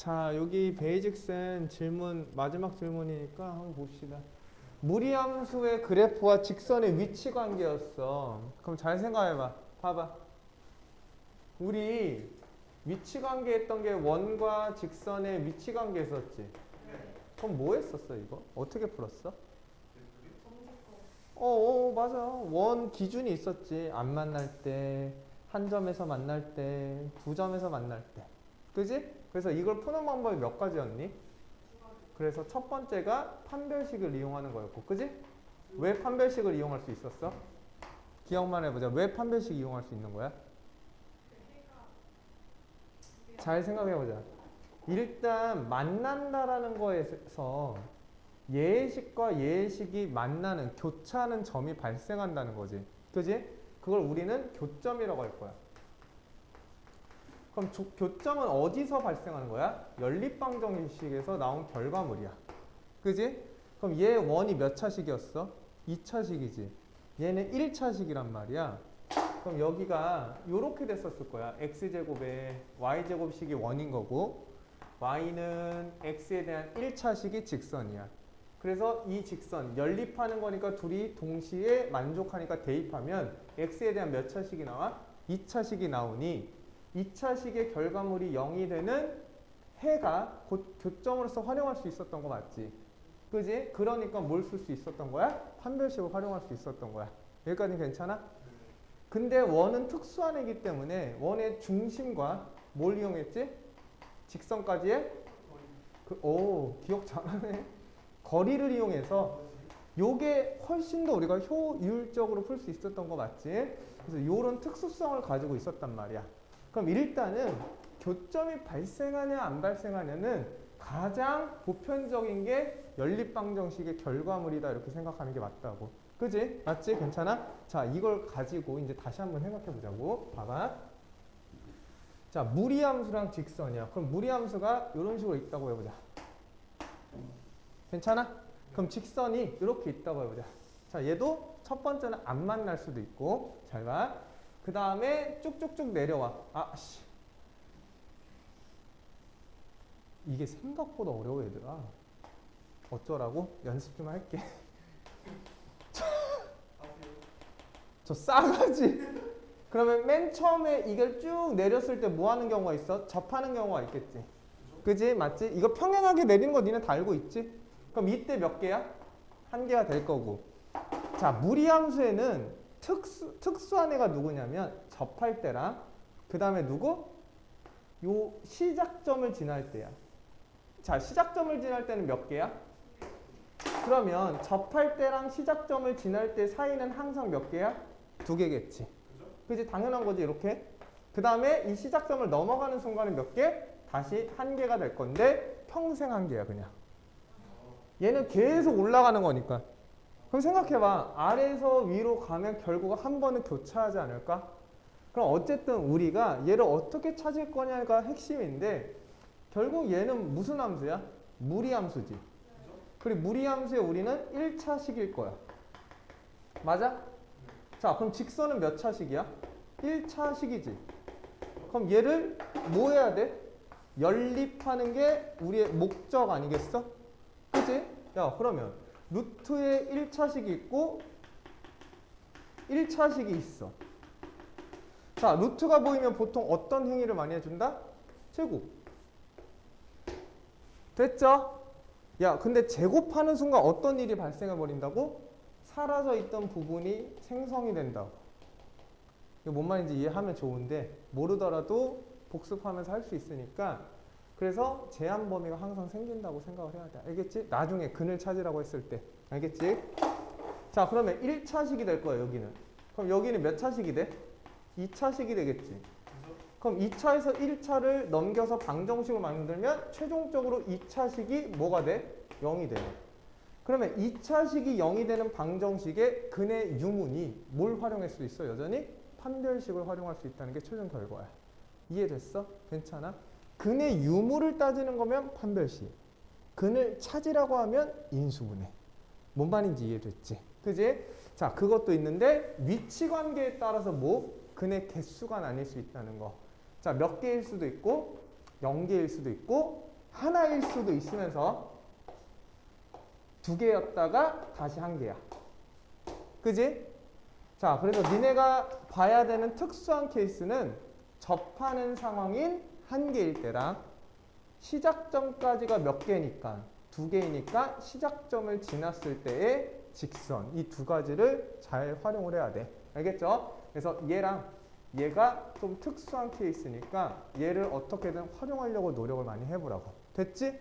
자, 여기 베이직센 질문, 마지막 질문이니까 한번 봅시다. 무리함수의 그래프와 직선의 위치 관계였어. 그럼 잘 생각해봐. 봐봐. 우리 위치 관계 했던 게 원과 직선의 위치 관계 했었지? 그럼 뭐 했었어, 이거? 어떻게 풀었어? 맞아. 원 기준이 있었지. 안 만날 때, 한 점에서 만날 때, 두 점에서 만날 때. 그지? 그래서 이걸 푸는 방법이 몇 가지였니? 그래서 첫 번째가 판별식을 이용하는 거였고, 그지? 왜 판별식을 이용할 수 있었어? 기억만 해보자. 왜 판별식 이용할 수 있는 거야? 잘 생각해보자. 일단 만난다라는 거에서 예식과 예식이 만나는, 교차하는 점이 발생한다는 거지. 그지? 그걸 우리는 교점이라고 할 거야. 그럼 교점은 어디서 발생하는 거야? 연립방정식에서 나온 결과물이야. 그지? 그럼 얘 원이 몇 차식이었어? 2차식이지. 얘는 1차식이란 말이야. 그럼 여기가 이렇게 됐었을 거야. x제곱에 y제곱식이 원인 거고 y는 x에 대한 1차식이 직선이야. 그래서 이 직선, 연립하는 거니까 둘이 동시에 만족하니까 대입하면 x에 대한 몇 차식이 나와? 2차식이 나오니 2차식의 결과물이 0이 되는 해가 곧 교점으로서 활용할 수 있었던 거 맞지? 그지? 그러니까 뭘 쓸 수 있었던 거야? 판별식을 활용할 수 있었던 거야. 여기까지 괜찮아? 근데 원은 특수한 애기 때문에 원의 중심과 뭘 이용했지? 직선까지의? 기억 잘하네. 거리를 이용해서 요게 훨씬 더 우리가 효율적으로 풀 수 있었던 거 맞지? 그래서 요런 특수성을 가지고 있었단 말이야. 그럼 일단은 교점이 발생하냐 안 발생하냐는 가장 보편적인 게 연립방정식의 결과물이다 이렇게 생각하는 게 맞다고. 그지? 맞지? 괜찮아? 자, 이걸 가지고 이제 다시 한번 생각해 보자고. 봐봐. 자, 무리함수랑 직선이야. 그럼 무리함수가 이런 식으로 있다고 해보자. 괜찮아? 그럼 직선이 이렇게 있다고 해보자. 자, 얘도 첫 번째는 안 만날 수도 있고. 잘 봐. 그 다음에 쭉쭉쭉 내려와. 이게 생각보다 어려워 얘들아. 어쩌라고? 연습 좀 할게. 저 싸가지. 그러면 맨 처음에 이걸 쭉 내렸을 때 뭐 하는 경우가 있어? 접하는 경우가 있겠지. 그지? 맞지? 이거 평행하게 내리는 거 니네 다 알고 있지? 그럼 이때 몇 개야? 한 개가 될 거고. 자, 무리함수에는 특수한 애가 누구냐면 접할 때랑 그 다음에 누구? 요 시작점을 지날 때야. 자, 시작점을 지날 때는 몇 개야? 그러면 접할 때랑 시작점을 지날 때 사이는 항상 몇 개야? 2개겠지. 그지? 당연한 거지 이렇게. 그 다음에 이 시작점을 넘어가는 순간에 몇 개? 다시 1개가 될 건데 평생 1개야 그냥. 얘는 계속 올라가는 거니까. 그럼 생각해봐. 아래에서 위로 가면 결국 한 번은 교차하지 않을까? 그럼 어쨌든 우리가 얘를 어떻게 찾을 거냐가 핵심인데 결국 얘는 무슨 함수야? 무리함수지. 그리고 무리함수에 우리는 1차식일 거야. 맞아? 자, 그럼 직선은 몇 차식이야? 1차식이지. 그럼 얘를 뭐 해야 돼? 연립하는 게 우리의 목적 아니겠어? 그치? 야, 그러면 루트에 1차식이 있고 1차식이 있어. 자, 루트가 보이면 보통 어떤 행위를 많이 해준다? 제곱. 됐죠? 야, 근데 제곱하는 순간 어떤 일이 발생해 버린다고? 사라져 있던 부분이 생성이 된다고. 이거 뭔 말인지 이해하면 좋은데 모르더라도 복습하면서 할 수 있으니까 그래서 제한 범위가 항상 생긴다고 생각을 해야 돼. 알겠지? 나중에 근을 찾으라고 했을 때. 알겠지? 자, 그러면 1차식이 될 거야, 여기는. 그럼 여기는 몇 차식이 돼? 2차식이 되겠지. 그럼 2차에서 1차를 넘겨서 방정식을 만들면 최종적으로 2차식이 뭐가 돼? 0이 돼. 그러면 2차식이 0이 되는 방정식의 근의 유문이 뭘 활용할 수 있어? 여전히 판별식을 활용할 수 있다는 게 최종 결과야. 이해됐어? 괜찮아? 근의 유무를 따지는 거면 판별식. 근을 찾으라고 하면 인수분해. 뭔 말인지 이해됐지? 그지? 자, 그것도 있는데 위치 관계에 따라서 뭐? 근의 개수가 나뉠 수 있다는 거. 자, 몇 개일 수도 있고 0개일 수도 있고 하나일 수도 있으면서 두 개였다가 다시 한 개야. 그지? 자, 그래서 니네가 봐야 되는 특수한 케이스는 접하는 상황인 한 개일 때랑 시작점까지가 몇 개니까 두 개이니까 시작점을 지났을 때의 직선, 이 두 가지를 잘 활용을 해야 돼. 알겠죠? 그래서 얘랑 얘가 좀 특수한 케이스니까 얘를 어떻게든 활용하려고 노력을 많이 해보라고. 됐지?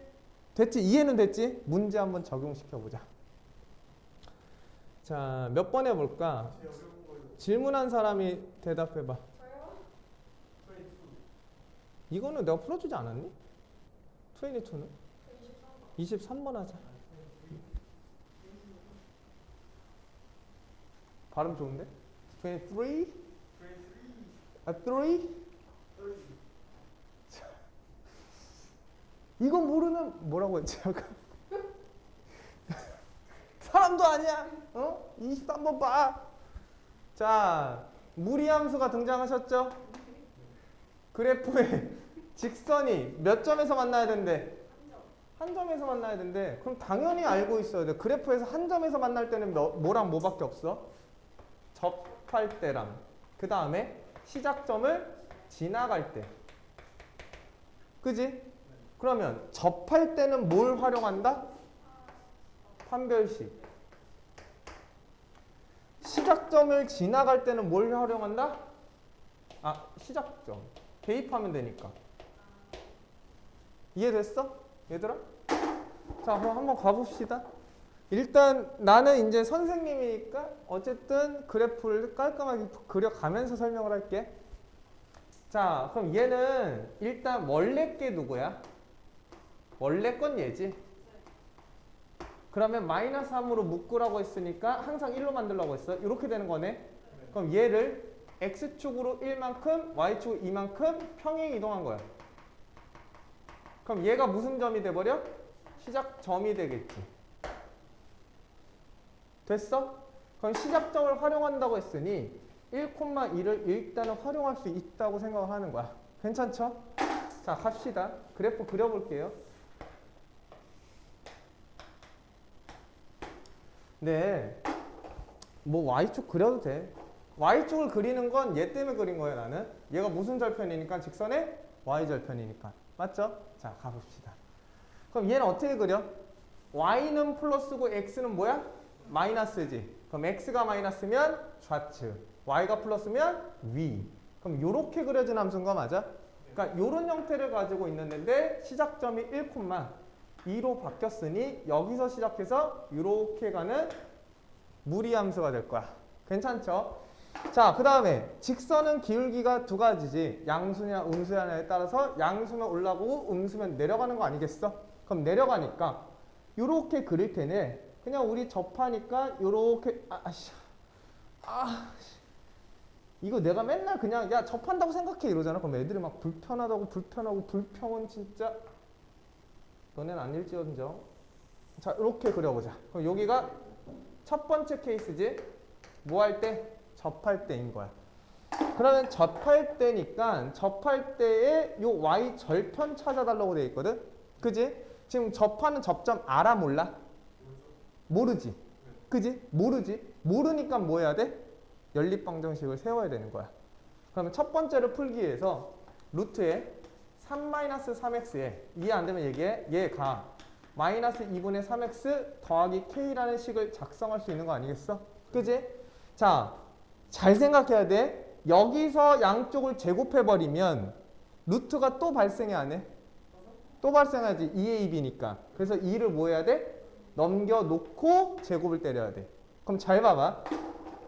됐지? 이해는 됐지? 문제 한번 적용시켜보자. 자, 몇 번 해볼까? 질문한 사람이 대답해봐. 이거는 내가 풀어주지 않았니? 22는? 23번 하자. 발음 좋은데? 23? 아, 3? 이거 모르는 뭐라고 했지? 아까? 사람도 아니야. 어? 23번 봐. 자, 무리함수가 등장하셨죠? 그래프에 직선이 몇 점에서 만나야 된대? 한 점에서 만나야 된대. 그럼 당연히 알고 있어야 돼. 그래프에서 한 점에서 만날 때는 뭐랑 뭐밖에 없어? 접할 때랑 그 다음에 시작점을 지나갈 때. 그지? 그러면 접할 때는 뭘 활용한다? 판별식. 시작점을 지나갈 때는 뭘 활용한다? 아, 시작점. 대입하면 되니까. 이해됐어? 얘들아? 자, 그럼 한번 가봅시다. 일단 나는 이제 선생님이니까 어쨌든 그래프를 깔끔하게 그려가면서 설명을 할게. 자, 그럼 얘는 일단 원래 게 누구야? 원래 건 얘지. 그러면 마이너스 3으로 묶으라고 했으니까 항상 1로 만들라고 했어. 이렇게 되는 거네. 그럼 얘를 x축으로 1만큼, y축으로 2만큼 평행 이동한 거야. 그럼 얘가 무슨 점이 돼버려? 시작점이 되겠지. 됐어? 그럼 시작점을 활용한다고 했으니 1,2를 일단은 활용할 수 있다고 생각을 하는 거야. 괜찮죠? 자, 갑시다. 그래프 그려볼게요. 네, 뭐 y축 그려도 돼. y축을 그리는 건 얘 때문에 그린 거예요, 나는. 얘가 무슨 절편이니까? 직선의 y절편이니까. 맞죠? 자, 가봅시다. 그럼 얘는 어떻게 그려? y는 플러스고 x는 뭐야? 마이너스지. 그럼 x가 마이너스면 좌측, y가 플러스면 위. 그럼 이렇게 그려진 함수인 거 맞아? 그러니까 이런 형태를 가지고 있는데 시작점이 1,2로 바뀌었으니 여기서 시작해서 이렇게 가는 무리함수가 될 거야. 괜찮죠? 자, 그 다음에 직선은 기울기가 두 가지지. 양수냐 음수냐에 따라서 양수면 올라가고 음수면 내려가는 거 아니겠어? 그럼 내려가니까 이렇게 그릴 테네. 그냥 우리 접하니까 이렇게 이거 내가 맨날 그냥 야 접한다고 생각해 이러잖아. 그럼 애들이 막 불편하다고 불평은 진짜 너넨 아닐지언정. 자, 이렇게 그려보자. 그럼 여기가 첫 번째 케이스지. 뭐 할 때? 접할 때인 거야. 그러면 접할 때니까 접할 때에 요 y 절편 찾아달라고 되어 있거든. 그지? 지금 접하는 접점 알아 몰라? 모르지. 그지? 모르지. 모르니까 뭐 해야 돼? 연립방정식을 세워야 되는 거야. 그러면 첫 번째를 풀기 위해서 루트에 3-3x에 이해 안 되면 얘기해. 얘가 마이너스 2분의 3x 더하기 k라는 식을 작성할 수 있는 거 아니겠어? 그지? 자, 잘 생각해야 돼. 여기서 양쪽을 제곱해버리면 루트가 또 발생해 안 해? 또 발생하지. 2ab니까. 그래서 2를 뭐 해야 돼? 넘겨놓고 제곱을 때려야 돼. 그럼 잘 봐봐.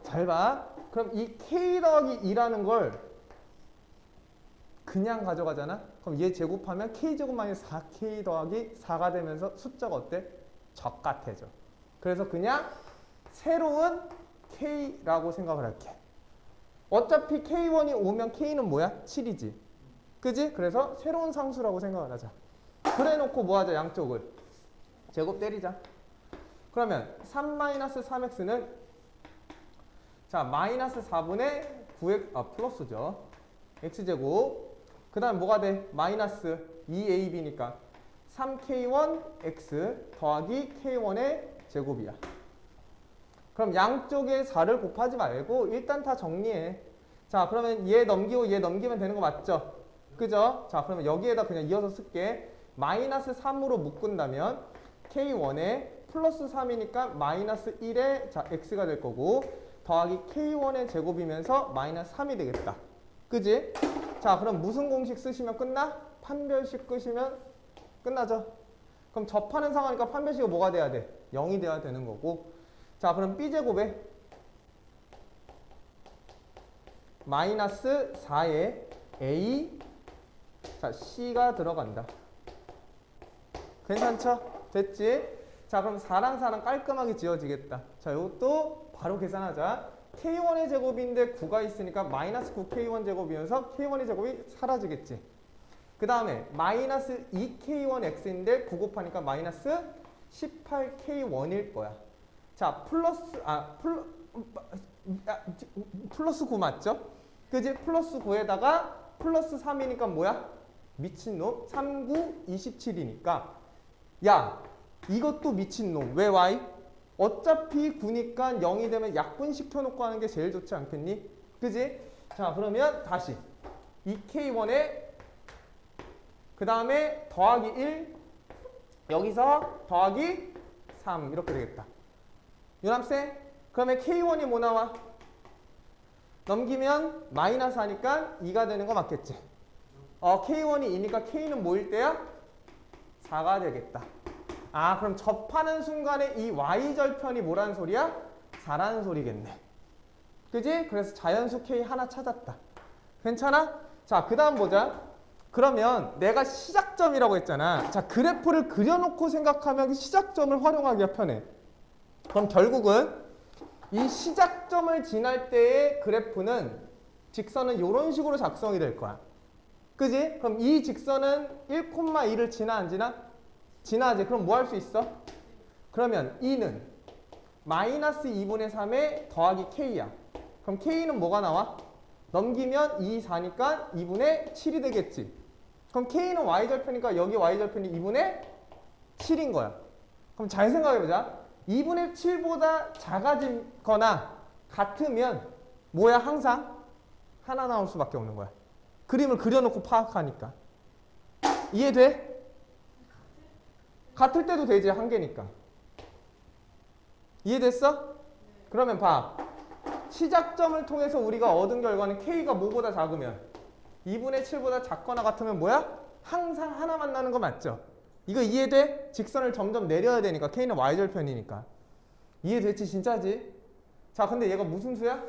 잘 봐. 그럼 이 k 더하기 2라는 걸 그냥 가져가잖아. 그럼 얘 제곱하면 k제곱 마이너스 4k 더하기 4가 되면서 숫자가 어때? 적같아져. 그래서 그냥 새로운 k라고 생각을 할게. 어차피 k1이 오면 k는 뭐야? 7이지. 그지? 그래서 새로운 상수라고 생각을 하자. 그래 놓고 뭐 하자? 양쪽을 제곱 때리자. 그러면 3-3x는 자 마이너스 4분의 9x 플러스죠. x제곱. 그 다음 뭐가 돼? 마이너스 2ab니까 3k1x 더하기 k1의 제곱이야. 그럼 양쪽에 4를 곱하지 말고 일단 다 정리해. 자, 그러면 얘 넘기고 얘 넘기면 되는 거 맞죠? 그죠? 자, 그러면 여기에다 그냥 이어서 쓸게. 마이너스 3으로 묶은다면 k1에 플러스 3이니까 마이너스 1에 자, x가 될 거고 더하기 k1의 제곱이면서 마이너스 3이 되겠다. 그지? 자, 그럼 무슨 공식 쓰시면 끝나? 판별식 끄시면 끝나죠? 그럼 접하는 상황이니까 판별식이 뭐가 돼야 돼? 0이 돼야 되는 거고. 자, 그럼 b제곱에 마이너스 4에 a 자 c가 들어간다. 괜찮죠? 됐지? 자, 그럼 4랑 4랑 깔끔하게 지워지겠다. 자, 이것도 바로 계산하자. k1의 제곱인데 9가 있으니까 마이너스 9k1 제곱이면서 k1의 제곱이 사라지겠지. 그 다음에 마이너스 2k1x인데 9 곱하니까 마이너스 18k1일 거야. 자, 플러스 9 맞죠? 그지? 플러스 9에다가 플러스 3이니까 뭐야? 미친놈. 3, 9, 27이니까 야, 이것도 미친놈. 왜 y? 어차피 9니까 0이 되면 약분시켜놓고 하는 게 제일 좋지 않겠니? 그지? 자, 그러면 다시 2k1에 그 다음에 더하기 1 여기서 더하기 3 이렇게 되겠다. 유남쌤? 그러면 k1이 뭐 나와? 넘기면 마이너스 하니까 2가 되는 거 맞겠지? k1이 2니까 k는 뭐일 때야? 4가 되겠다. 아, 그럼 접하는 순간에 이 y절편이 뭐라는 소리야? 4라는 소리겠네. 그지? 그래서 자연수 k 하나 찾았다. 괜찮아? 자, 그 다음 보자. 그러면 내가 시작점이라고 했잖아. 자, 그래프를 그려놓고 생각하면 시작점을 활용하기가 편해. 그럼 결국은 이 시작점을 지날 때의 그래프는 직선은 이런 식으로 작성이 될 거야. 그지? 그럼 이 직선은 1,2를 지나 안 지나? 지나지. 그럼 뭐 할 수 있어? 그러면 2는 마이너스 2분의 3에 더하기 k야. 그럼 k는 뭐가 나와? 넘기면 2, 4니까 2분의 7이 되겠지. 그럼 k는 y절편이니까 여기 y절편이 2분의 7인 거야. 그럼 잘 생각해보자. 2분의 7보다 작아지거나 같으면 뭐야? 항상 하나 나올 수밖에 없는 거야. 그림을 그려놓고 파악하니까. 이해돼? 같을 때도 되지. 한 개니까. 이해됐어? 그러면 봐. 시작점을 통해서 우리가 얻은 결과는 k가 뭐보다 작으면 2분의 7보다 작거나 같으면 뭐야? 항상 하나 만나는 거 맞죠? 이거 이해돼? 직선을 점점 내려야 되니까 k는 y절편이니까. 이해됐지? 진짜지? 자, 근데 얘가 무슨 수야?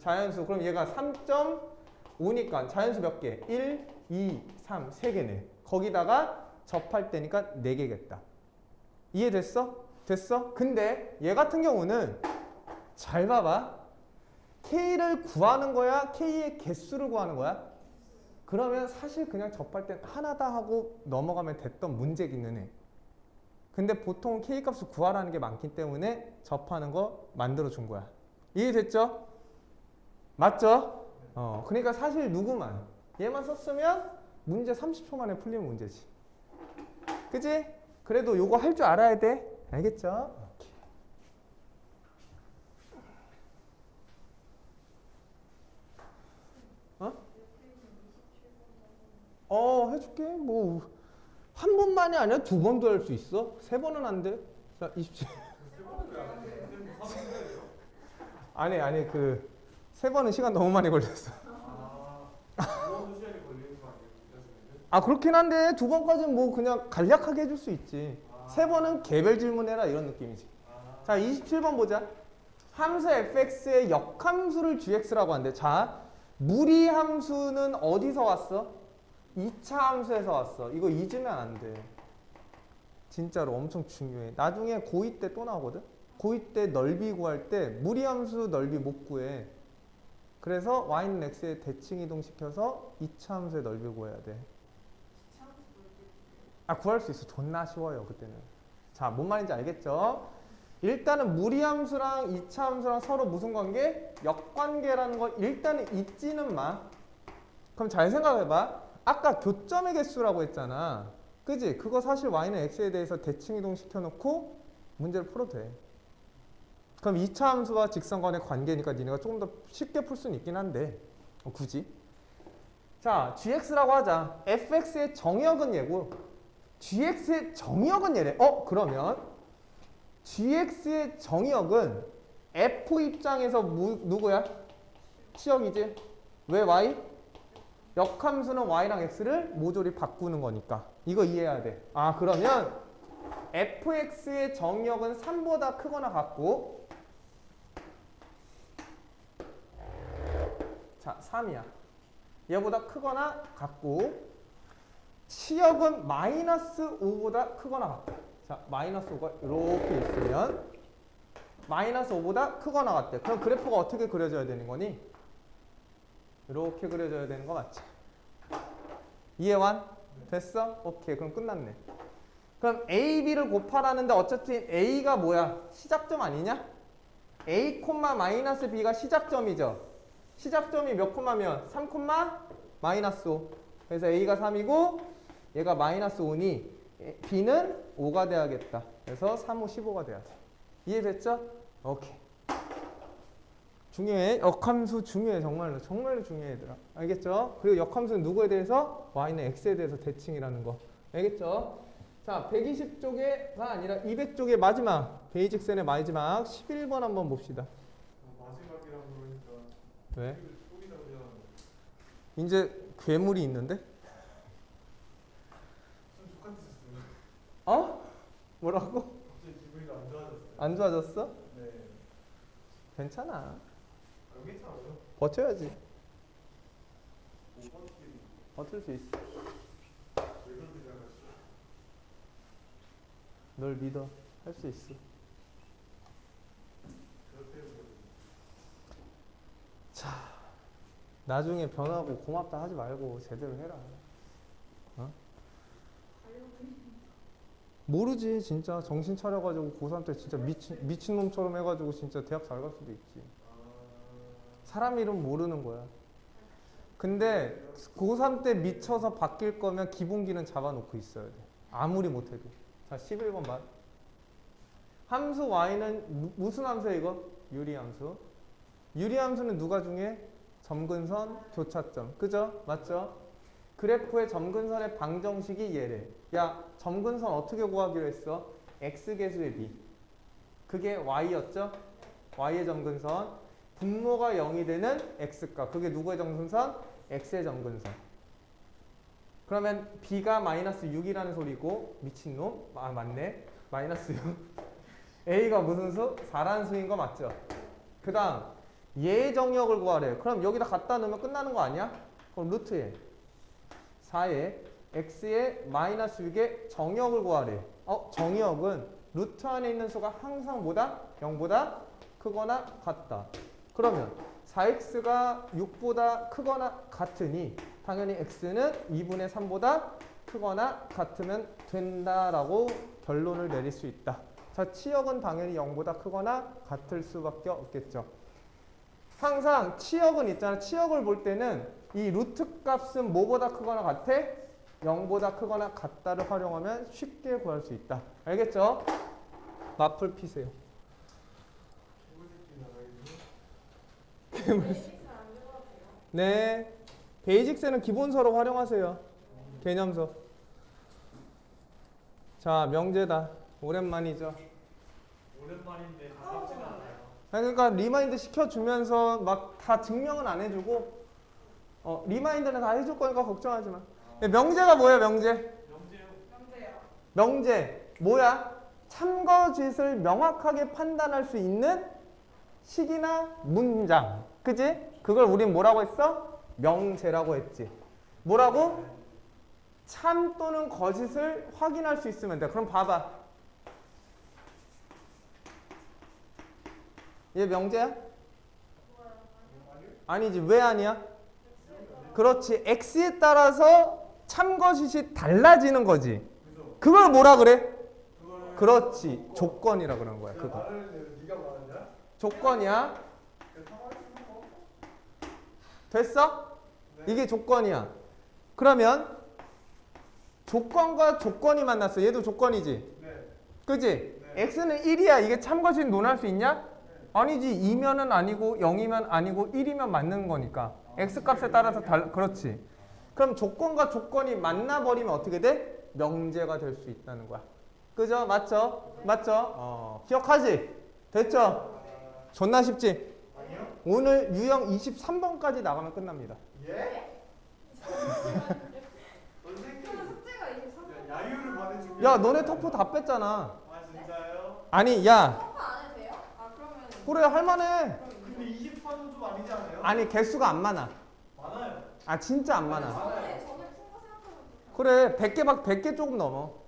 자연수. 그럼 얘가 3.5니까 자연수 몇 개? 1, 2, 3, 3개네. 거기다가 접할 때니까 4개겠다. 이해됐어? 됐어? 근데 얘 같은 경우는 잘 봐봐. k를 구하는 거야? k의 개수를 구하는 거야? 그러면 사실 그냥 접할 땐 하나다 하고 넘어가면 됐던 문제기는 해. 근데 보통 k 값을 구하라는 게 많기 때문에 접하는 거 만들어 준 거야. 이해됐죠? 맞죠? 그러니까 사실 누구만 얘만 썼으면 문제 30초 만에 풀리는 문제지. 그지? 그래도 요거 할 줄 알아야 돼. 알겠죠? 해줄게. 뭐 한 번만이 아니라 2번도 할 수 있어. 3번은 안 돼. 자, 27. 아니 그 3번은 시간 너무 많이 걸렸어. 아, 그렇긴 한데 2번까지는 뭐 그냥 간략하게 해줄 수 있지. 3번은 개별 질문해라 이런 느낌이지. 자, 27번 보자. 함수 fx의 역함수를 gx라고 하는데, 자, 무리함수는 어디서 왔어? 2차 함수에서 왔어. 이거 잊으면 안 돼. 진짜로 엄청 중요해. 나중에 고2 때 또 나오거든. 고2 때 넓이 구할 때 무리함수 넓이 못 구해. 그래서 y는 x에 대칭 이동시켜서 2차 함수의 넓이 구해야 돼. 아, 구할 수 있어. 존나 쉬워요 그때는. 자, 뭔 말인지 알겠죠? 일단은 무리함수랑 2차 함수랑 서로 무슨 관계? 역관계라는 걸 일단은 잊지는 마. 그럼 잘 생각해봐. 아까 교점의 개수라고 했잖아. 그지? 그거 사실 y는 x에 대해서 대칭 이동 시켜놓고 문제를 풀어도 돼. 그럼 2차 함수와 직선 간의 관계니까 니네가 조금 더 쉽게 풀 수는 있긴 한데 굳이. 자, gx라고 하자. fx의 정의역은 얘고 gx의 정의역은 얘래. 그러면 gx의 정의역은 f 입장에서 누구야? 치역이지. 왜 y? 역함수는 y랑 x를 모조리 바꾸는 거니까. 이거 이해해야 돼. 그러면 fx의 정의역은 3보다 크거나 같고, 자, 3이야. 얘보다 크거나 같고, 치역은 마이너스 5보다 크거나 같다. 자, 마이너스 5가 이렇게 있으면 마이너스 5보다 크거나 같대. 그럼 그래프가 어떻게 그려져야 되는 거니? 이렇게 그려져야 되는 거 맞지? 이해완? 됐어? 오케이. 그럼 끝났네. 그럼 A, B를 곱하라는데 어차피 A가 뭐야? 시작점 아니냐? A, 마이너스 B가 시작점이죠. 시작점이 몇 콤마면? 3, 마이너스 5. 그래서 A가 3이고 얘가 마이너스 5니 B는 5가 돼야겠다. 그래서 3, 5, 15가 돼야 돼. 이해됐죠? 오케이. 중요해. 역함수 중요해. 정말로 중요해 얘들아. 알겠죠? 그리고 역함수는 누구에 대해서? y는 x에 대해서 대칭이라는 거. 알겠죠? 자, 120쪽에가 아니라 200쪽의 마지막 베이직센의 마지막 11번 한번 봅시다. 마지막이라고 그러니까 왜? 소리가 그냥 이제 괴물이 있는데? 좀 족같으셨어요. 뭐라고? 갑자기 기분이 안 좋아졌어요. 안 좋아졌어? 네. 괜찮아. 괜찮아요. 버텨야지. 못 버티겠네. 버틸 수 있어. 왜 그런지 생각하시죠? 널 믿어. 할 수 있어. 그렇대요. 자, 나중에 변하고 고맙다 하지 말고 제대로 해라. 모르지. 진짜 정신 차려가지고 고3 때 진짜 미친놈처럼 해가지고 진짜 대학 잘 갈 수도 있지. 사람 이름 모르는 거야. 근데 고3 때 미쳐서 바뀔 거면 기본기는 잡아놓고 있어야 돼. 아무리 못해도. 자, 11번 봐. 함수 y는 무슨 함수야 이거? 유리함수. 유리함수는 누가 중에? 점근선, 교차점. 그죠? 맞죠? 그래프의 점근선의 방정식이 얘래. 야, 점근선 어떻게 구하기로 했어? x계수의 b. 그게 y였죠? y의 점근선. 분모가 0이 되는 x값. 그게 누구의 점근선? x의 점근선. 그러면 b가 마이너스 6이라는 소리고 미친놈? 맞네. 마이너스 6. a가 무슨 수? 4라는 수인 거 맞죠? 그 다음 얘의 정역을 구하래. 그럼 여기다 갖다 넣으면 끝나는 거 아니야? 그럼 루트에 4에 x의 마이너스 6의 정역을 구하래. 정역은 루트 안에 있는 수가 항상 뭐다? 0보다 크거나 같다. 그러면 4x가 6보다 크거나 같으니 당연히 x는 2분의 3보다 크거나 같으면 된다라고 결론을 내릴 수 있다. 자, 치역은 당연히 0보다 크거나 같을 수밖에 없겠죠. 항상 치역은 있잖아. 치역을 볼 때는 이 루트 값은 뭐보다 크거나 같아? 0보다 크거나 같다를 활용하면 쉽게 구할 수 있다. 알겠죠? 마플 피세요. 네. 베이직세는 기본서로 활용하세요. 개념서. 자, 명제다. 오랜만이죠. 오랜만인데 가깝진 않아요. 그러니까 리마인드 시켜주면서 막 다 증명은 안 해주고 리마인드는 다 해줄 거니까 걱정하지 마. 명제가 뭐야, 명제? 명제요. 명제 뭐야? 참거짓을 명확하게 판단할 수 있는 식이나 문장. 그지? 그걸 우린 뭐라고 했어? 명제라고 했지. 뭐라고? 참 또는 거짓을 확인할 수 있으면 돼. 그럼 봐봐. 얘 명제야? 아니지. 왜 아니야? 그렇지. x에 따라서 참거짓이 달라지는 거지. 그걸 뭐라 그래? 그렇지. 조건이라 그러는 거야. 그거. 네가 말하냐? 조건이야. 됐어? 이게 조건이야. 그러면 조건과 조건이 만났어. 얘도 조건이지. 네. 그지? 네. x는 1이야. 이게 참거시 논할 수 있냐? 아니지. 2면은 아니고 0이면 아니고 1이면 맞는 거니까. x 값에 따라서 그렇지. 그럼 조건과 조건이 만나버리면 어떻게 돼? 명제가 될 수 있다는 거야. 그죠? 맞죠? 맞죠? 기억하지? 됐죠? 존나 쉽지? 아니요? 오늘 유형 23번까지 나가면 끝납니다. 예? 선생님. 저는 숙제가 23번. 야유를 받은 준비. 야, 너네 터프 다 뺐잖아. 아 진짜요? 아니, 야, 터프 안 해도 돼요? 아 그러면 그래 할만해. 근데 24는 좀 아니지 않아요? 아니, 개수가 안 많아. 많아요. 아, 진짜 안 많아. 전에 푼거 생각하면 그래, 100개 조금 넘어.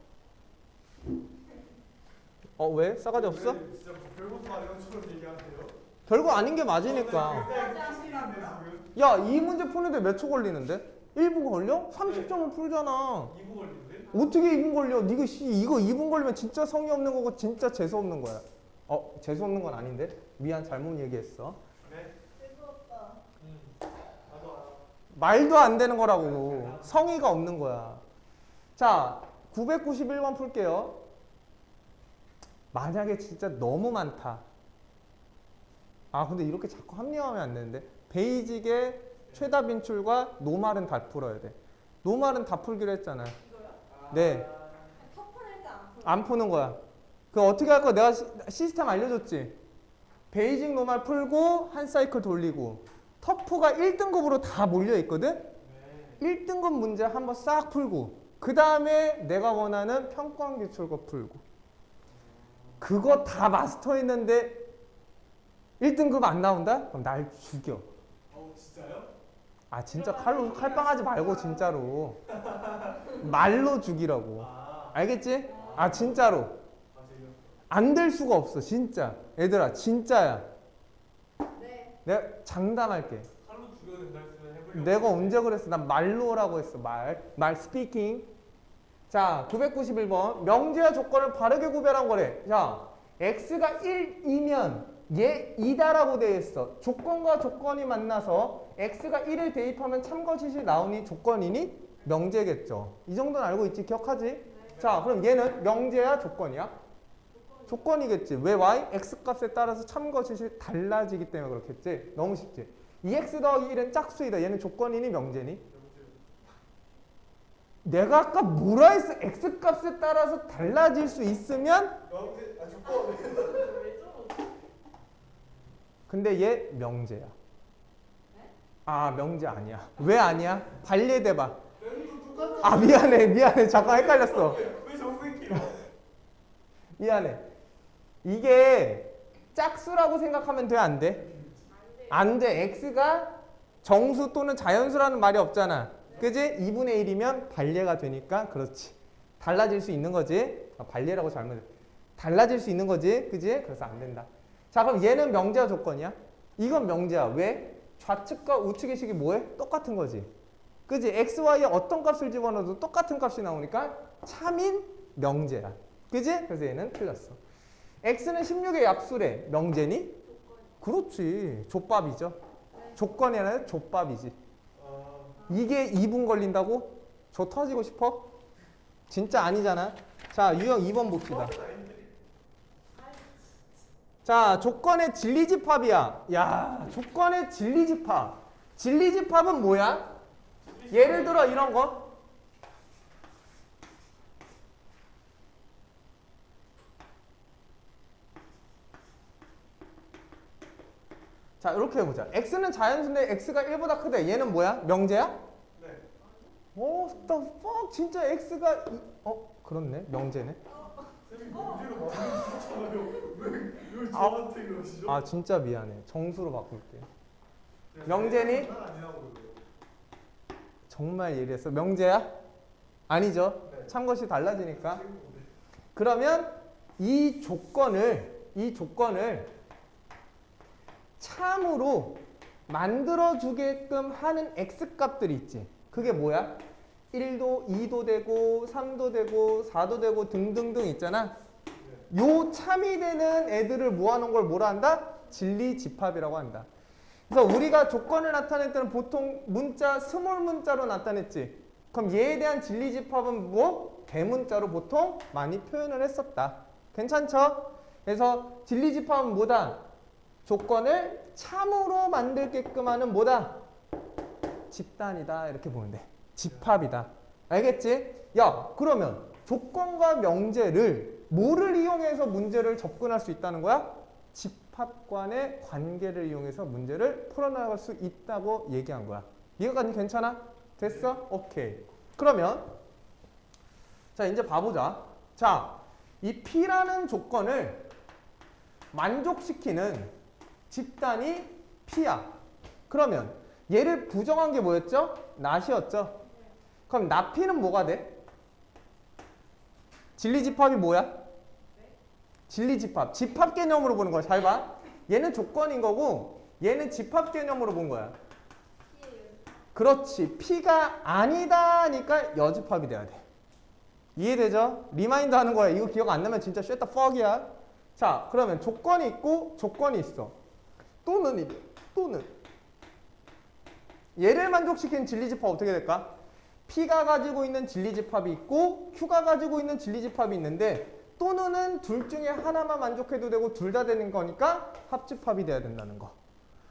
왜? 싸가지 없어? 왜 진짜 뭐 별것도 아닌 것처럼 얘기하세요? 별거 아닌 게 맞으니까. 굉장히 킹인데 지금. 야, 이 문제 푸는데 몇 초 걸리는데? 1분 걸려? 30점은 풀잖아. 2부 걸리는데? 어떻게 2분 걸려? 이거 2분 걸리면 진짜 성의 없는 거고 진짜 재수 없는 거야. 재수 없는 건 아닌데? 미안, 잘못 얘기했어. 네. 즐거웠다. 나도 알아. 말도 안 되는 거라고. 성의가 없는 거야. 자, 991번 풀게요. 만약에 진짜 너무 많다. 근데 이렇게 자꾸 합리화하면 안 되는데. 베이직의 최다 빈출과 노말은 다 풀어야 돼. 노말은 다 풀기로 했잖아. 이거요? 네. 터프는 일단 안 풀어. 안 푸는 거야. 그 어떻게 할 거야? 내가 시스템 알려줬지. 베이직 노말 풀고 한 사이클 돌리고 터프가 1등급으로 다 몰려 있거든. 네. 1등급 문제 한번 싹 풀고 그 다음에 내가 원하는 평가원 기출거 풀고 그거 다 마스터했는데 1등급 안 나온다? 그럼 날 죽여. 진짜요? 진짜 칼빵하지 말고 진짜로 말로 죽이라고. 알겠지? 진짜로 재미없어. 안 될 수가 없어 진짜. 얘들아 진짜야. 네. 내가 장담할게. 칼로 죽여도 된다 했으면 해보려고. 내가 언제 그랬어? 난 말로라고 했어. 말 스피킹. 자, 991번. 명제와 조건을 바르게 구별한 거래. 자, x가 1이면 얘 2다라고 되어 있어. 조건과 조건이 만나서 x가 1을 대입하면 참거짓이 나오니 조건이니 명제겠죠. 이 정도는 알고 있지? 기억하지? 네. 자, 그럼 얘는 명제야 조건이야? 조건이겠지. 왜 y? x 값에 따라서 참거짓이 달라지기 때문에 그렇겠지. 너무 쉽지. 2x 더하기 1은 짝수이다. 얘는 조건이니 명제니? 내가 아까 뭐라 했어? x 값에 따라서 달라질 수 있으면 명제. 조건. 왜 저러지? 근데 얘 명제야. 명제 아니야. 왜 아니야? 발레대봐. 쌤도 똑같아. 미안해. 잠깐 헷갈렸어. 왜 정색해요? 미안해. 이게 짝수라고 생각하면 돼, 안 돼? 안 돼. x가 정수 또는 자연수라는 말이 없잖아. 그지? 2분의 1이면 발레가 되니까 그렇지. 달라질 수 있는 거지. 발레라고 잘못. 달라질 수 있는 거지. 그지? 그래서 안 된다. 자, 그럼 얘는 명제와 조건이야? 이건 명제야. 왜? 좌측과 우측의 식이 뭐해? 똑같은 거지. 그지? x, y에 어떤 값을 집어넣어도 똑같은 값이 나오니까 참인 명제야. 그지? 그래서 얘는 틀렸어. x는 16의 약수래. 명제니? 그렇지. 족밥이죠. 조건이 아니라 족밥이지. 이게 2분 걸린다고? 저 터지고 싶어? 진짜 아니잖아. 자, 유형 2번 봅시다. 자, 조건의 진리집합이야. 야, 조건의 진리집합. 진리집합은 뭐야? 예를 들어 이런 거. 자, 이렇게 해보자. x는 자연수인데 x가 1보다 크다. 얘는 뭐야? 명제야? 네. what the fuck? 진짜 x가 그렇네. 명제네. 쌤이 명제로 만드는 거잖아요. 왜 저한테 그러시죠? 진짜 미안해. 정수로 바꿀게. 명제니? 장난 아니라고 그래요. 정말 예리했어. 명제야? 아니죠. 네. 참것이 달라지니까. 그러면 이 조건을 참으로 만들어주게끔 하는 x값들이 있지. 그게 뭐야? 1도, 2도 되고 3도 되고 4도 되고 등등등 있잖아. 요 참이 되는 애들을 모아놓은 걸 뭐라 한다? 진리집합이라고 한다. 그래서 우리가 조건을 나타낼 때는 보통 문자, 스몰 문자로 나타냈지. 그럼 얘에 대한 진리집합은 뭐? 대문자로 보통 많이 표현을 했었다. 괜찮죠? 그래서 진리집합은 뭐다? 조건을 참으로 만들게끔 하는 뭐다? 집단이다. 이렇게 보면 돼. 집합이다. 알겠지? 야, 그러면 조건과 명제를 뭐를 이용해서 문제를 접근할 수 있다는 거야? 집합 간의 관계를 이용해서 문제를 풀어나갈 수 있다고 얘기한 거야. 이거까지 괜찮아? 됐어? 오케이. 그러면 자, 이제 봐보자. 자, 이 P라는 조건을 만족시키는 집단이 P야. 그러면 얘를 부정한 게 뭐였죠? not이었죠? 그럼 not P는 뭐가 돼? 진리집합이 뭐야? 진리집합. 집합 개념으로 보는 거야. 잘 봐. 얘는 조건인 거고 얘는 집합 개념으로 본 거야. 그렇지. P가 아니다니까 여집합이 돼야 돼. 이해되죠? 리마인드 하는 거야. 이거 기억 안 나면 진짜 쉣 더 퍽이야. 자, 그러면 조건이 있고 조건이 있어. 또는 얘를 만족시키는 진리집합 어떻게 될까? P가 가지고 있는 진리집합이 있고 Q가 가지고 있는 진리집합이 있는데 또는은 둘 중에 하나만 만족해도 되고 둘 다 되는 거니까 합집합이 돼야 된다는 거.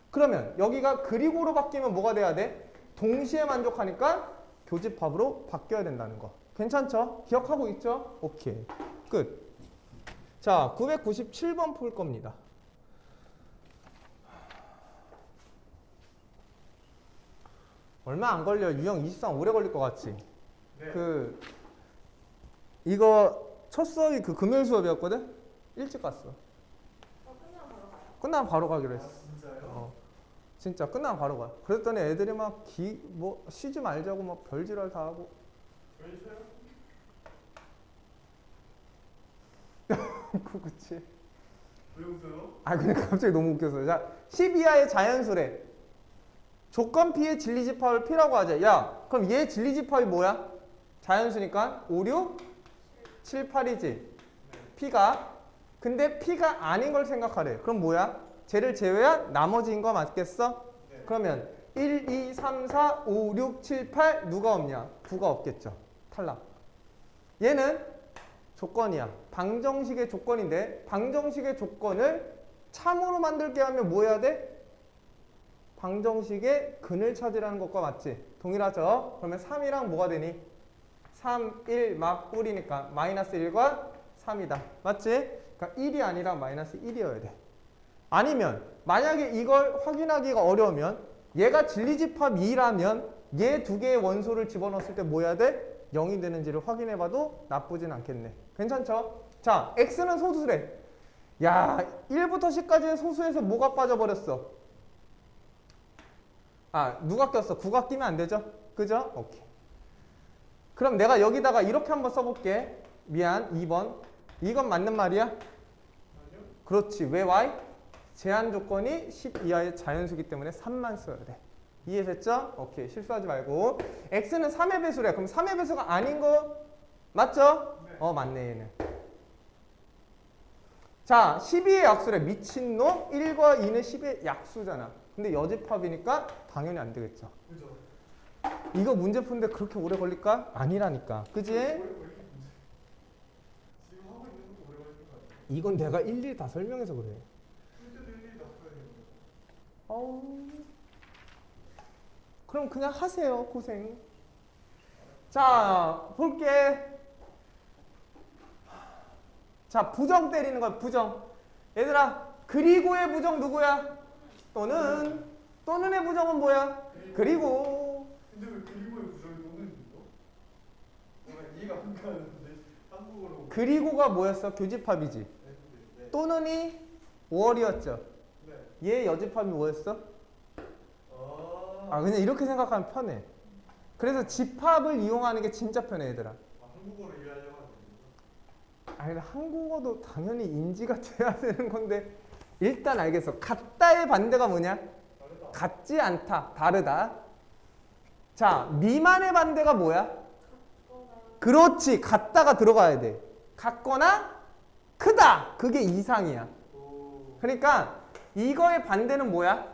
그러면 여기가 그리고로 바뀌면 뭐가 돼야 돼? 동시에 만족하니까 교집합으로 바뀌어야 된다는 거. 괜찮죠? 기억하고 있죠? 오케이. 끝. 자, 997번 풀 겁니다. 얼마 안 걸려. 유형 23 오래 걸릴 것 같지? 네. 이거 첫 수업이 그 금요일 수업이었거든? 일찍 갔어. 끝나면 바로 가요. 끝나면 바로 가기로 아, 했어. 진짜요? 진짜 끝나면 바로 가. 그랬더니 애들이 막 쉬지 말자고 막 별지랄 다 하고. 왜 쉬어요? 그치. 왜 웃어요? 아, 근데 갑자기 너무 웃겨서. 자, 10 이하의 자연수래. 조건 P의 진리집합을 P라고 하자. 야, 그럼 얘 진리집합이 뭐야? 자연수니까 5, 6, 7, 8이지. P가. 근데 P가 아닌 걸 생각하래. 그럼 뭐야? 쟤를 제외한 나머지인 거 맞겠어? 네. 그러면 1, 2, 3, 4, 5, 6, 7, 8 누가 없냐? 9가 없겠죠. 탈락. 얘는 조건이야. 방정식의 조건인데 방정식의 조건을 참으로 만들게 하면 뭐 해야 돼? 방정식의 근을 찾으라는 것과 맞지? 동일하죠? 그러면 3이랑 뭐가 되니? 3, 1 막 뿌리니까 마이너스 1과 3이다. 맞지? 그러니까 1이 아니라 마이너스 1이어야 돼. 아니면 만약에 이걸 확인하기가 어려우면 얘가 진리집합 2라면 얘 두 개의 원소를 집어넣었을 때 뭐 해야 돼? 0이 되는지를 확인해봐도 나쁘진 않겠네. 괜찮죠? 자, x는 소수래. 야, 1부터 10까지의 소수에서 뭐가 빠져버렸어? 아, 누가 꼈어? 9가 끼면 안 되죠? 그죠? 오케이. 그럼 내가 여기다가 이렇게 한번 써볼게. 미안, 2번. 이건 맞는 말이야? 아니요? 그렇지. 왜 y? 제한 조건이 10 이하의 자연수기 때문에 3만 써야 돼. 이해됐죠? 오케이. 실수하지 말고. x는 3의 배수래. 그럼 3의 배수가 아닌 거 맞죠? 네. 맞네 얘는. 자, 12의 약수래. 미친놈. 1과 2는 10의 약수잖아. 근데 여집합이니까 당연히 안 되겠죠. 그죠? 이거 문제 푸는데 그렇게 오래 걸릴까? 아니라니까. 그지? 오래 걸리는 문제. 지금 하고 있는 것도 오래 걸리는 거 아니에요? 이건 내가 일일이 다 설명해서 그래. 풀 때도 일일이 다 풀어야 되는 거죠. 어우. 그럼 그냥 하세요. 고생. 자, 볼게. 자, 부정 때리는 거야. 부정. 얘들아, 그리고의 부정 누구야? 또는의 부정은 뭐야? 그리고. 근데 왜 그리고의 부정이 또는 이거? 뭔가 이해가 안 가는데 한국어로. 그리고가 뭐였어? 교집합이지. 네. 또는이 5월이었죠. 네. 얘 여집합이 뭐였어? 그냥 이렇게 생각하면 편해. 그래서 집합을 이용하는 게 진짜 편해, 얘들아. 한국어로 이해하려고 하는 아니, 한국어도 당연히 인지가 돼야 되는 건데 일단 알겠어. 같다의 반대가 뭐냐? 다르다. 같지 않다, 다르다. 자, 미만의 반대가 뭐야? 그렇지, 같다가 들어가야 돼. 같거나 크다, 그게 이상이야. 오. 그러니까 이거의 반대는 뭐야?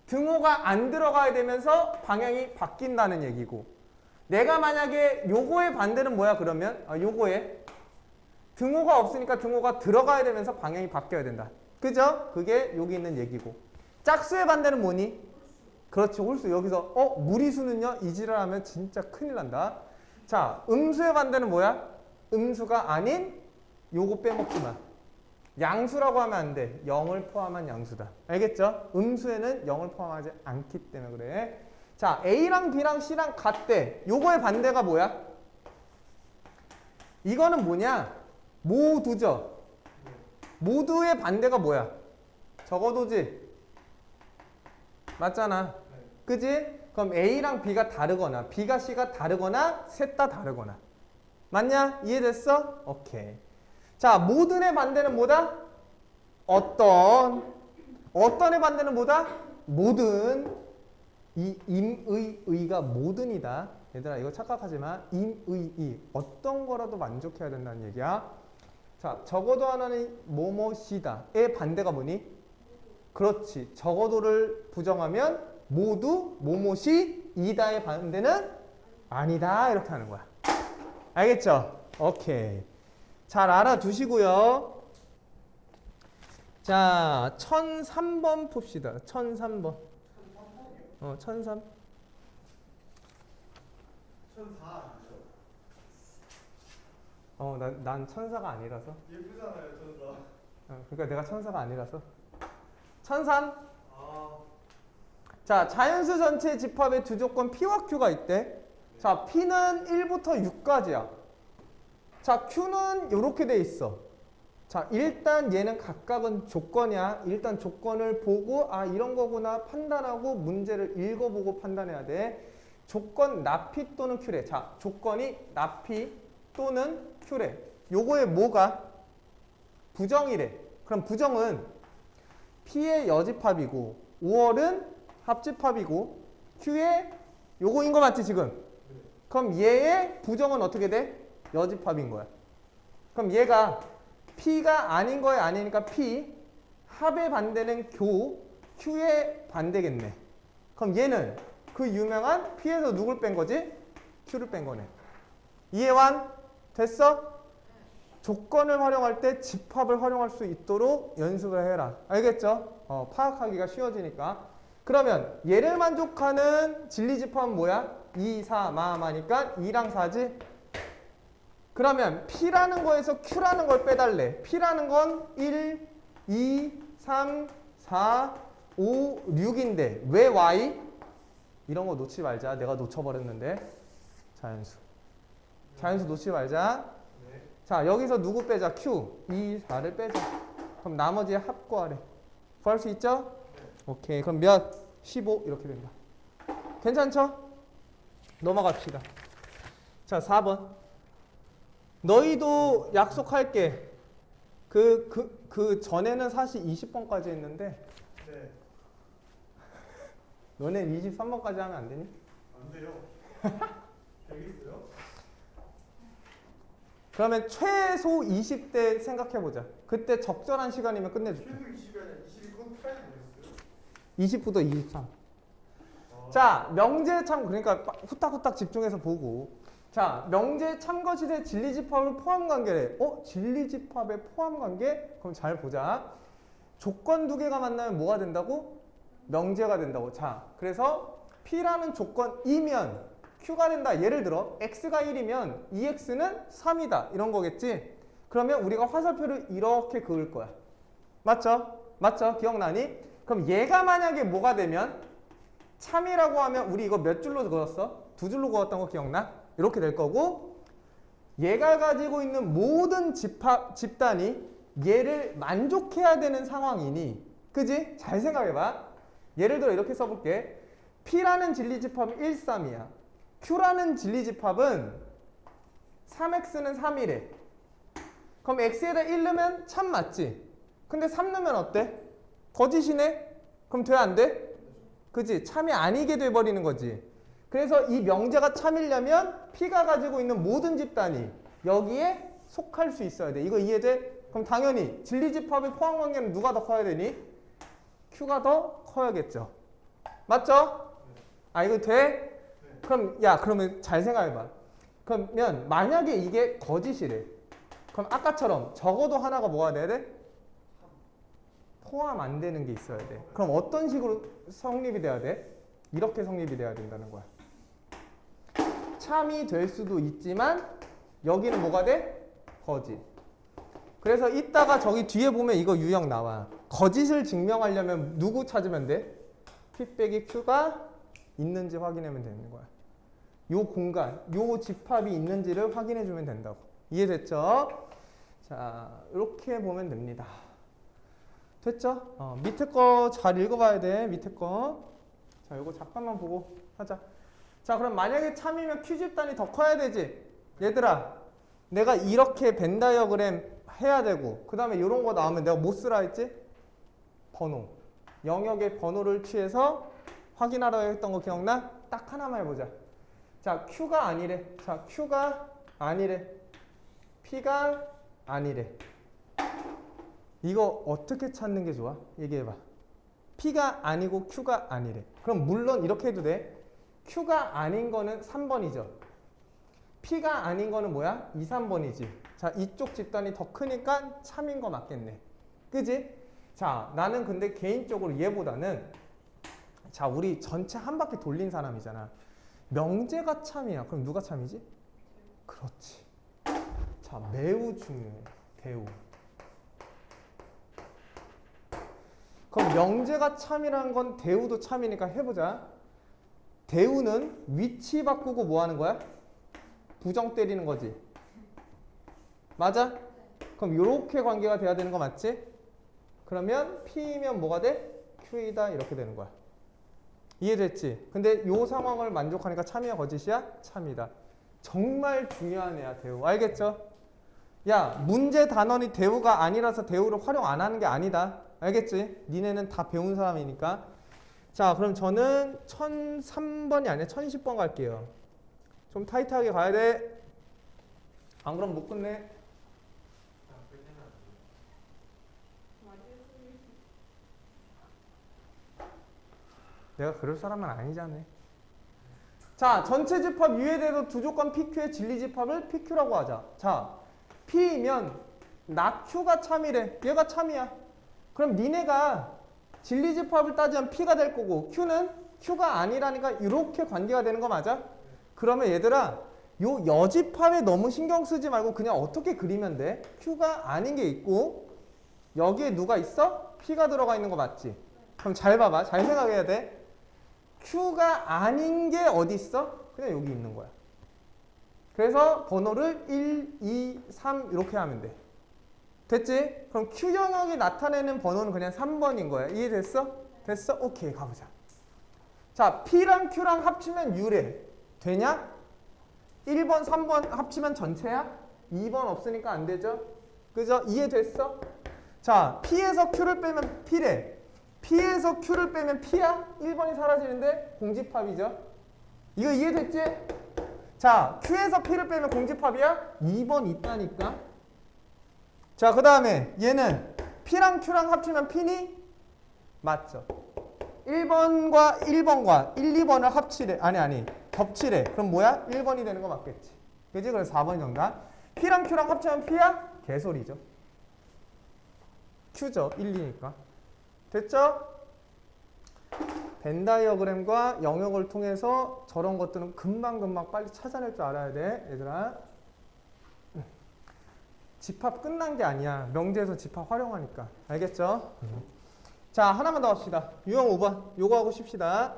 등호가 안 들어가야 되면서 방향이 바뀐다는 얘기고 내가 만약에 요거의 반대는 뭐야 그러면? 요거에 등호가 없으니까 등호가 들어가야 되면서 방향이 바뀌어야 된다. 그죠? 그게 여기 있는 얘기고. 짝수의 반대는 뭐니? 그렇지, 홀수. 여기서 무리수는요? 이 지랄하면 진짜 큰일 난다. 자, 음수의 반대는 뭐야? 음수가 아닌 요거 빼먹지 마. 양수라고 하면 안 돼. 0을 포함한 양수다. 알겠죠? 음수에는 0을 포함하지 않기 때문에 그래. 자, A랑 B랑 C랑 같대. 요거의 반대가 뭐야? 이거는 뭐냐? 모두죠. 모두의 반대가 뭐야? 적어도지. 맞잖아. 그지? 그럼 A랑 B가 다르거나 B가 C가 다르거나 셋 다 다르거나. 맞냐? 이해됐어? 오케이. 자, 모든의 반대는 뭐다? 어떤의 반대는 뭐다? 모든. 이 의가 모든이다. 얘들아 이거 착각하지 마. 이 어떤 거라도 만족해야 된다는 얘기야. 자, 적어도 하나는 뭐뭐시다의 반대가 뭐니? 그렇지. 적어도를 부정하면 모두 뭐뭐시 이다의 반대는 아니다. 이렇게 하는 거야. 알겠죠? 오케이. 잘 알아두시고요. 자, 1003번 풉시다. 1003번. 1003. 1004 아니죠? 난 천사가 아니라서. 예쁘잖아요, 1004. 그러니까 내가 천사가 아니라서. 1003. 아, 자, 자연수 전체 집합에 두 조건 P와 Q가 있대. 자, P는 1부터 6까지야. 자, Q는 이렇게 돼 있어. 자, 일단 얘는 각각은 조건이야. 일단 조건을 보고 이런 거구나 판단하고 문제를 읽어보고 판단해야 돼. 조건 나피 또는 Q래. 자, 조건이 나피 또는 Q래. 요거에 뭐가? 부정이래. 그럼 부정은 P의 여집합이고 5월은 합집합이고 Q의 요거인 거 맞지 지금? 그럼 얘의 부정은 어떻게 돼? 여집합인 거야. 그럼 얘가 P가 아닌 거에 아니니까 P, 합의 반대는 교, Q의 반대겠네. 그럼 얘는 그 유명한 P에서 누굴 뺀 거지? Q를 뺀 거네. 이해완? 됐어? 조건을 활용할 때 집합을 활용할 수 있도록 연습을 해라. 알겠죠? 파악하기가 쉬워지니까. 그러면 얘를 만족하는 진리집합은 뭐야? 2, 4, 마니까 2랑 4지? 그러면 P라는 거에서 Q라는 걸 빼달래. P라는 건 1, 2, 3, 4, 5, 6인데 왜 Y? 이런 거 놓치지 말자. 내가 놓쳐버렸는데. 자연수. 자연수 놓치지 말자. 네. 자, 여기서 누구 빼자? Q. 2, 4를 빼자. 그럼 나머지의 합 구하래. 구할 수 있죠? 오케이. 그럼 몇? 15 이렇게 된다. 괜찮죠? 넘어갑시다. 자, 4번. 너희도 약속할게. 그 전에는 사실 20번까지 했는데 네. 너네 23번까지 하면 안 되니? 안 돼요. 되겠어요? 그러면 최소 20대 생각해보자. 그때 적절한 시간이면 끝내줄게. 최소 20이 아니라 20이 타임 뭐였어요? 20부터 23. 자, 명제 참 그러니까 후딱후딱 집중해서 보고. 자, 명제 참거 시대 진리집합을 포함 관계래. 진리집합의 포함 관계? 그럼 잘 보자. 조건 두 개가 만나면 뭐가 된다고? 명제가 된다고. 자, 그래서 P라는 조건이면 Q가 된다. 예를 들어 X가 1이면 2X는 3이다. 이런 거겠지? 그러면 우리가 화살표를 이렇게 그을 거야. 맞죠? 맞죠? 기억나니? 그럼 얘가 만약에 뭐가 되면 참이라고 하면 우리 이거 몇 줄로 그었어? 두 줄로 그었던 거 기억나? 이렇게 될 거고 얘가 가지고 있는 모든 집단이 얘를 만족해야 되는 상황이니 그지? 잘 생각해봐. 예를 들어 이렇게 써볼게. P라는 진리집합은 1, 3이야. Q라는 진리집합은 3X는 3이래. 그럼 X에다 1 넣으면 참 맞지? 근데 3 넣으면 어때? 거짓이네? 그럼 돼 안 돼? 그지? 참이 아니게 돼버리는 거지. 그래서 이 명제가 참이려면 P가 가지고 있는 모든 집단이 여기에 속할 수 있어야 돼. 이거 이해돼? 그럼 당연히 진리집합의 포함관계는 누가 더 커야 되니? Q가 더 커야겠죠. 맞죠? 이거 돼? 그럼 야 그러면 잘 생각해봐. 그러면 만약에 이게 거짓이래. 그럼 아까처럼 적어도 하나가 뭐가 돼야 돼? 포함 안 되는 게 있어야 돼. 그럼 어떤 식으로 성립이 돼야 돼? 이렇게 성립이 돼야 된다는 거야. 참이 될 수도 있지만 여기는 뭐가 돼? 거짓. 그래서 이따가 저기 뒤에 보면 이거 유형 나와. 거짓을 증명하려면 누구 찾으면 돼? P 빼기 Q가 있는지 확인하면 되는 거야. 요 공간, 요 집합이 있는지를 확인해 주면 된다고. 이해됐죠? 자, 이렇게 보면 됩니다. 됐죠? 밑에 거 잘 읽어봐야 돼. 밑에 거. 자, 이거 잠깐만 보고 하자. 자, 그럼 만약에 참이면 Q 집단이 더 커야 되지. 얘들아, 내가 이렇게 벤 다이어그램 해야 되고, 그 다음에 이런 거 나오면 내가 뭐 쓰라 했지? 번호. 영역의 번호를 취해서 확인하라고 했던 거 기억나? 딱 하나만 해보자. 자, Q가 아니래. 자, Q가 아니래. P가 아니래. 이거 어떻게 찾는 게 좋아? 얘기해봐. P가 아니고 Q가 아니래. 그럼 물론 이렇게 해도 돼. Q가 아닌 거는 3번이죠. P가 아닌 거는 뭐야? 2, 3번이지. 자, 이쪽 집단이 더 크니까 참인 거 맞겠네. 그지? 자, 나는 근데 개인적으로 얘보다는 자, 우리 전체 한 바퀴 돌린 사람이잖아. 명제가 참이야. 그럼 누가 참이지? 그렇지. 자, 매우 중요해. 대우. 그럼 명제가 참이라는 건 대우도 참이니까 해보자. 대우는 위치 바꾸고 뭐 하는 거야? 부정 때리는 거지. 맞아? 그럼 이렇게 관계가 돼야 되는 거 맞지? 그러면 P면 뭐가 돼? Q이다 이렇게 되는 거야. 이해됐지? 근데 이 상황을 만족하니까 참이야 거짓이야? 참이다. 정말 중요한 애야 대우. 알겠죠? 야, 문제 단원이 대우가 아니라서 대우를 활용 안 하는 게 아니다. 알겠지? 니네는 다 배운 사람이니까. 자, 그럼 저는 1003번이 아니라 1010번 갈게요. 좀 타이트하게 가야 돼. 안 그럼 못 끝내. 내가 그럴 사람은 아니잖아. 자, 전체 집합 U에 대해서 두 조건 PQ의 진리 집합을 PQ라고 하자. 자, P면 나 Q가 참이래. 얘가 참이야. 그럼 니네가 진리 집합을 따지면 P가 될 거고 Q는 Q가 아니라니까 이렇게 관계가 되는 거 맞아? 그러면 얘들아, 요 여집합에 너무 신경 쓰지 말고 그냥 어떻게 그리면 돼? Q가 아닌 게 있고 여기에 누가 있어? P가 들어가 있는 거 맞지? 그럼 잘 봐봐. 잘 생각해야 돼. Q가 아닌 게 어디 있어? 그냥 여기 있는 거야. 그래서 번호를 1, 2, 3 이렇게 하면 돼. 됐지? 그럼 Q 영역이 나타내는 번호는 그냥 3번인 거야. 이해됐어? 됐어? 오케이, 가보자. 자, P랑 Q랑 합치면 U래. 되냐? 1번, 3번 합치면 전체야? 2번 없으니까 안 되죠? 그죠? 이해됐어? 자, P에서 Q를 빼면 P래. P에서 Q를 빼면 P야? 1번이 사라지는데 공집합이죠? 이거 이해됐지? 자, Q에서 P를 빼면 공집합이야? 2번 있다니까? 자, 그 다음에 얘는 P랑 Q랑 합치면 P니? 맞죠? 1번과 1번과 1, 2번을 합치래. 아니 겹치래. 그럼 뭐야? 1번이 되는 거 맞겠지? 그지? 그래서 4번 정답. P랑 Q랑 합치면 P야? 개소리죠. Q죠. 1, 2니까. 됐죠? 벤 다이어그램과 영역을 통해서 저런 것들은 금방금방 빨리 찾아낼 줄 알아야 돼. 얘들아. 집합 끝난 게 아니야. 명제에서 집합 활용하니까. 알겠죠? 자, 하나만 더 합시다. 유형 5번. 요거 하고 쉽시다.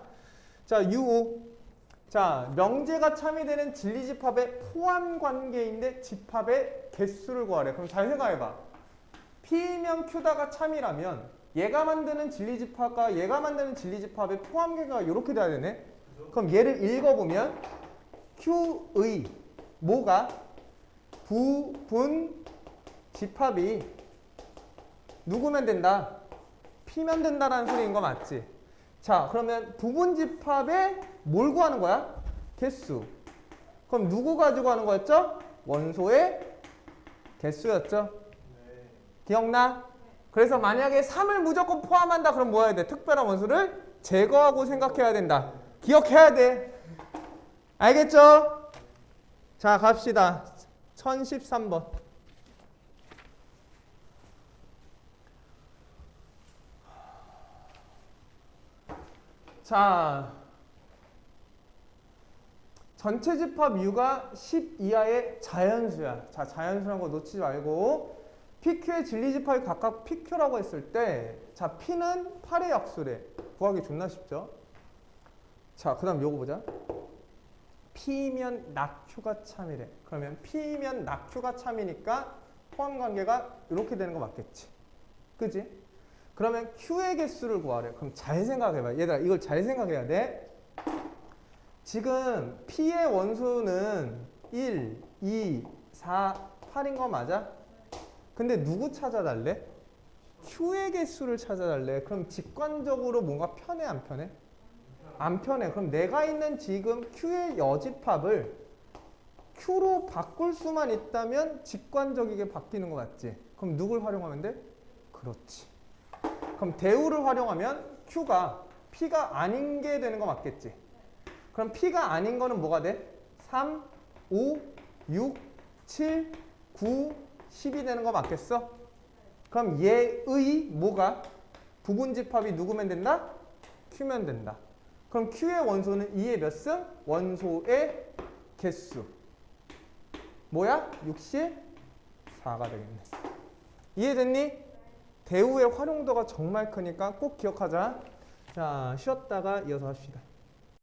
자, U5. 자, 명제가 참이 되는 진리 집합의 포함 관계인데 집합의 개수를 구하래. 그럼 잘 생각해봐. P면 Q다가 참이라면 얘가 만드는 진리 집합과 얘가 만드는 진리 집합의 포함 관계가 이렇게 돼야 되네. 그럼 얘를 읽어보면 Q의 뭐가 부분 집합이 누구면 된다? P면 된다라는 소리인 거 맞지? 자, 그러면 부분 집합에 뭘 구하는 거야? 개수. 그럼 누구 가지고 하는 거였죠? 원소의 개수였죠? 기억나? 그래서 만약에 3을 무조건 포함한다 그럼 뭐 해야 돼? 특별한 원소를 제거하고 생각해야 된다. 기억해야 돼. 알겠죠? 자, 갑시다. 1013번. 자, 전체 집합 U가 10 이하의 자연수야. 자, 자연수라는 거 놓치지 말고 PQ의 진리집합이 각각 PQ라고 했을 때 자, P는 8의 약수래. 구하기 존나 쉽죠? 자, 그 다음 요거 보자. P면 낙Q가 참이래. 그러면 P면 낙Q가 참이니까 포함관계가 이렇게 되는 거 맞겠지? 그지? 그러면 Q의 개수를 구하래. 그럼 잘 생각해봐. 얘들아, 이걸 잘 생각해야 돼. 지금 P의 원수는 1, 2, 4, 8인 거 맞아? 근데 누구 찾아달래? Q의 개수를 찾아달래. 그럼 직관적으로 뭔가 편해, 안 편해? 안 편해. 그럼 내가 있는 지금 Q의 여집합을 Q로 바꿀 수만 있다면 직관적이게 바뀌는 거 맞지? 그럼 누굴 활용하면 돼? 그렇지. 그럼 대우를 활용하면 Q가 P가 아닌 게 되는 거 맞겠지? 그럼 P가 아닌 거는 뭐가 돼? 3, 5, 6, 7, 9, 10이 되는 거 맞겠어? 그럼 얘의 뭐가? 부분집합이 누구면 된다? Q면 된다. 그럼 Q의 원소는 2의 몇 승? 원소의 개수. 뭐야? 64가 되겠네. 이해됐니? 대우의 활용도가 정말 크니까 꼭 기억하자. 자, 쉬었다가 이어서 합시다.